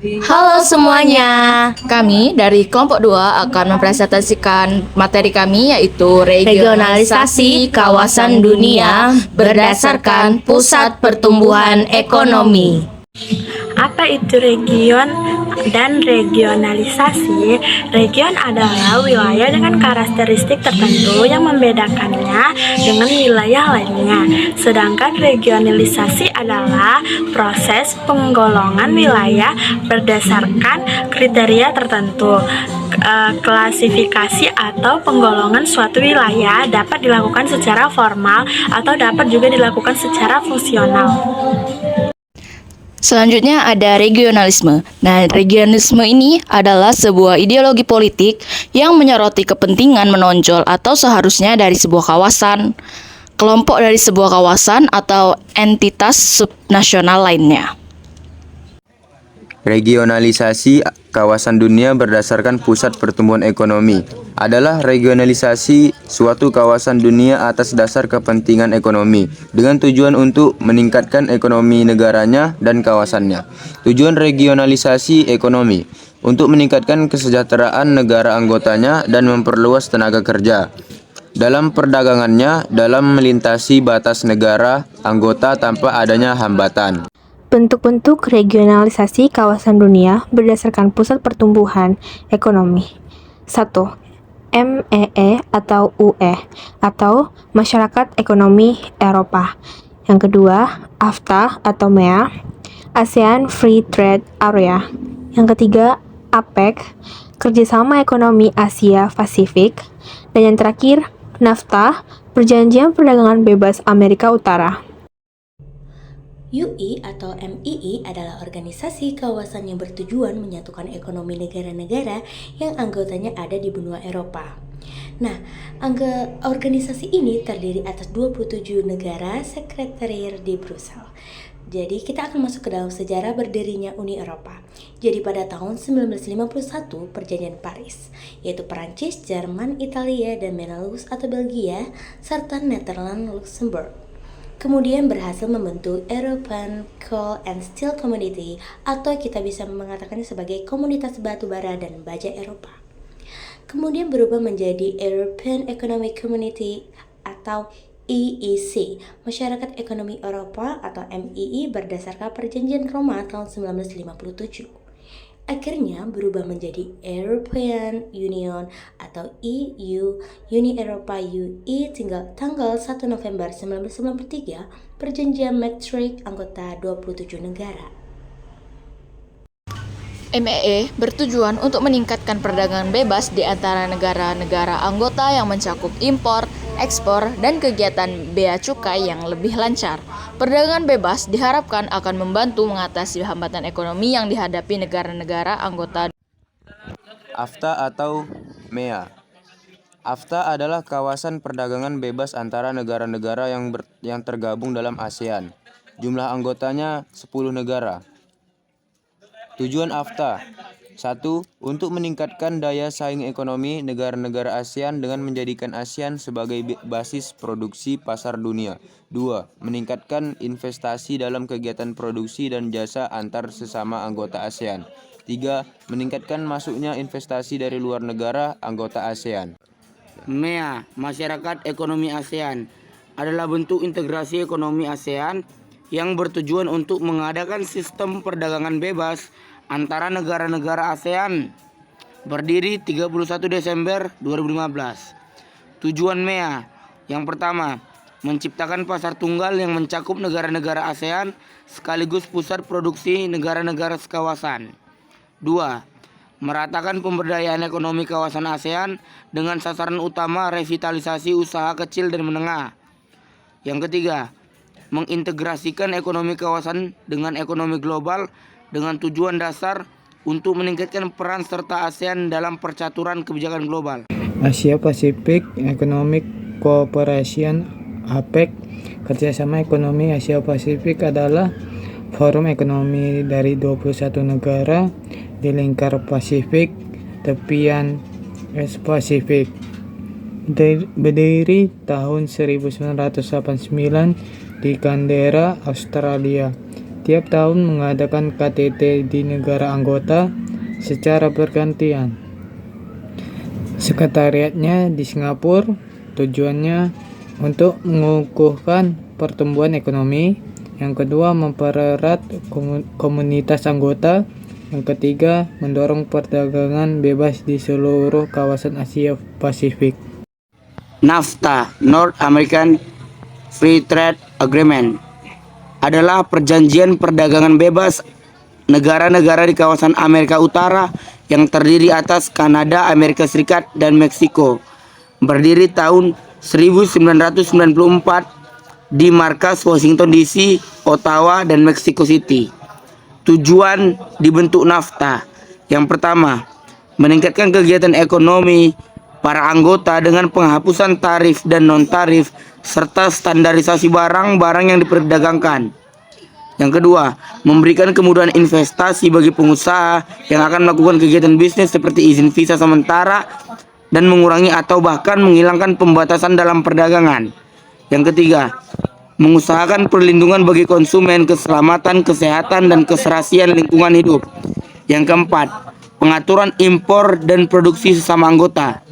Halo semuanya, kami dari kelompok 2 akan mempresentasikan materi kami yaitu regionalisasi kawasan dunia berdasarkan pusat pertumbuhan ekonomi. Apa itu region dan regionalisasi? Region adalah wilayah dengan karakteristik tertentu yang membedakannya dengan wilayah lainnya. Sedangkan regionalisasi adalah proses penggolongan wilayah berdasarkan kriteria tertentu. Klasifikasi atau penggolongan suatu wilayah dapat dilakukan secara formal atau dapat juga dilakukan secara fungsional. Selanjutnya ada regionalisme. Nah, regionalisme ini adalah sebuah ideologi politik yang menyoroti kepentingan menonjol atau seharusnya dari sebuah kawasan, kelompok dari sebuah kawasan atau entitas subnasional lainnya. Regionalisasi kawasan dunia berdasarkan pusat pertumbuhan ekonomi adalah regionalisasi suatu kawasan dunia atas dasar kepentingan ekonomi dengan tujuan untuk meningkatkan ekonomi negaranya dan kawasannya. Tujuan regionalisasi ekonomi untuk meningkatkan kesejahteraan negara anggotanya dan memperluas tenaga kerja dalam perdagangannya dalam melintasi batas negara anggota tanpa adanya hambatan. Bentuk-bentuk regionalisasi kawasan dunia berdasarkan pusat pertumbuhan ekonomi. 1. MEE atau UE atau Masyarakat Ekonomi Eropa. Yang kedua, AFTA atau MEA, ASEAN Free Trade Area. Yang ketiga, APEC, Kerjasama Ekonomi Asia Pasifik. Dan yang terakhir, NAFTA, Perjanjian Perdagangan Bebas Amerika Utara. UI atau MII adalah organisasi kawasan yang bertujuan menyatukan ekonomi negara-negara yang anggotanya ada di benua Eropa. Nah, organisasi ini terdiri atas 27 negara sekretariat di Brussel. Jadi kita akan masuk ke dalam sejarah berdirinya Uni Eropa. Jadi pada tahun 1951 Perjanjian Paris, yaitu Perancis, Jerman, Italia, dan Benelux atau Belgia, serta Netherlands, Luxembourg. Kemudian berhasil membentuk European Coal and Steel Community atau kita bisa mengatakannya sebagai Komunitas Batu Bara dan Baja Eropa. Kemudian berubah menjadi European Economic Community atau EEC, Masyarakat Ekonomi Eropa atau MII berdasarkan Perjanjian Roma tahun 1957. Akhirnya berubah menjadi European Union atau EU, Uni Eropa UI tanggal 1 November 1993, Perjanjian Maastricht anggota 27 negara. MEE bertujuan untuk meningkatkan perdagangan bebas di antara negara-negara anggota yang mencakup impor, ekspor, dan kegiatan bea cukai yang lebih lancar. Perdagangan bebas diharapkan akan membantu mengatasi hambatan ekonomi yang dihadapi negara-negara anggota. AFTA atau MEA. AFTA adalah kawasan perdagangan bebas antara negara-negara yang tergabung dalam ASEAN. Jumlah anggotanya 10 negara. Tujuan AFTA: 1. Untuk meningkatkan daya saing ekonomi negara-negara ASEAN dengan menjadikan ASEAN sebagai basis produksi pasar dunia. 2. Meningkatkan investasi dalam kegiatan produksi dan jasa antar sesama anggota ASEAN. 3. Meningkatkan masuknya investasi dari luar negara anggota ASEAN. MEA, Masyarakat Ekonomi ASEAN, adalah bentuk integrasi ekonomi ASEAN yang bertujuan untuk mengadakan sistem perdagangan bebas antara negara-negara ASEAN. Berdiri 31 Desember 2015. Tujuan MEA: yang pertama, menciptakan pasar tunggal yang mencakup negara-negara ASEAN sekaligus pusat produksi negara-negara sekawasan. 2. Meratakan pemberdayaan ekonomi kawasan ASEAN dengan sasaran utama revitalisasi usaha kecil dan menengah. Yang ketiga, mengintegrasikan ekonomi kawasan dengan ekonomi global dengan tujuan dasar untuk meningkatkan peran serta ASEAN dalam percaturan kebijakan global. Asia Pacific Economic Cooperation (APEC), Kerjasama Ekonomi Asia Pasifik adalah forum ekonomi dari 21 negara di lingkar Pasifik, tepian Pasifik. Berdiri tahun 1989 di Canberra, Australia. tiap tahun mengadakan KTT di negara anggota secara bergantian. Sekretariatnya di Singapura, tujuannya untuk mengukuhkan pertumbuhan ekonomi. Yang kedua, mempererat komunitas anggota. Yang ketiga, mendorong perdagangan bebas di seluruh kawasan Asia Pasifik. NAFTA, North American Free Trade Agreement, adalah perjanjian perdagangan bebas negara-negara di kawasan Amerika Utara yang terdiri atas Kanada, Amerika Serikat, dan Meksiko. Berdiri tahun 1994 di markas Washington DC, Ottawa, dan Mexico City. Tujuan dibentuk NAFTA. Yang pertama, meningkatkan kegiatan ekonomi para anggota dengan penghapusan tarif dan non-tarif serta standarisasi barang-barang yang diperdagangkan. Yang kedua, memberikan kemudahan investasi bagi pengusaha yang akan melakukan kegiatan bisnis seperti izin visa sementara dan mengurangi atau bahkan menghilangkan pembatasan dalam perdagangan. Yang ketiga, mengusahakan perlindungan bagi konsumen, keselamatan, kesehatan, dan keserasian lingkungan hidup. Yang keempat, pengaturan impor dan produksi sesama anggota.